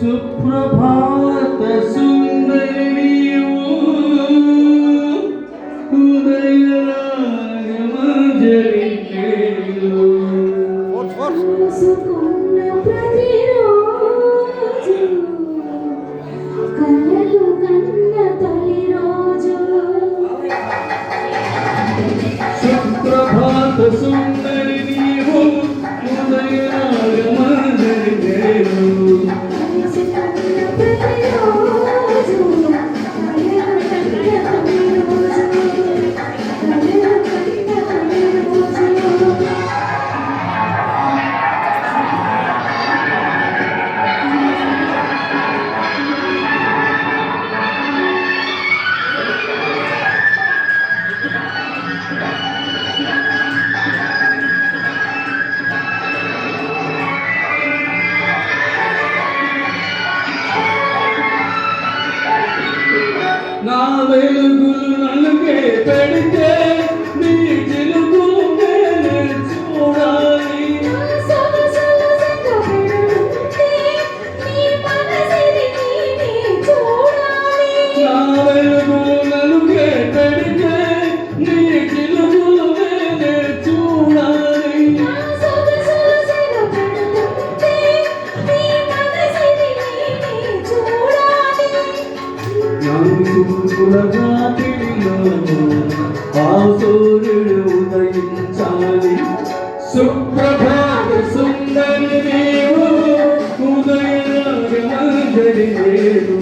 సుప్రభాత సుందరి నీవు ఉదయరాగమంజరి నేను చూసుకున్న ప్రతిరోజు కలలు కన్న తొలి రోజు సుప్రభాత సుందరి నీవు ఉదయరాగమంజరి నేను నా వెలుగులు నలుగే పెడితే నీ వెలుగులు నేనే చూడాలి నా వెలుగులు నలుగే పెడితే నీ వెలుగులు నేనే చూడాలి ఆ సూర్యుడు ఉదయించాలి సుప్రభాత సుందరి నీవు ఉదయరాగమంజరి నేను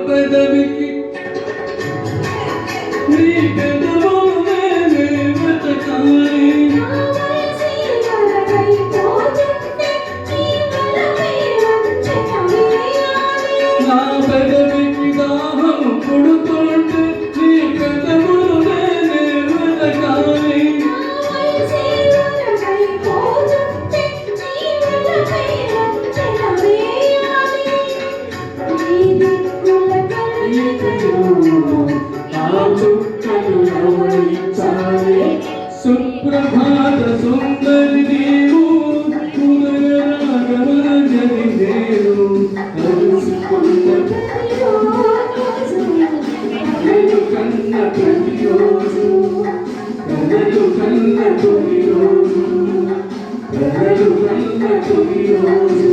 పెదవికి నీ పెదవులు నేనే వెతకాలి నా పెదవికి దాహం పుడుతుంటే నీ పెదవులు నేనే వెతకాలి సుప్రభాత సుందరి నీవు ఉదయరాగమంజరి నేను కలుసుకున్న కన్న ప్రతిరోజు కలలు కన్న తొలి రోజు కలలు కన్న తొలి రోజు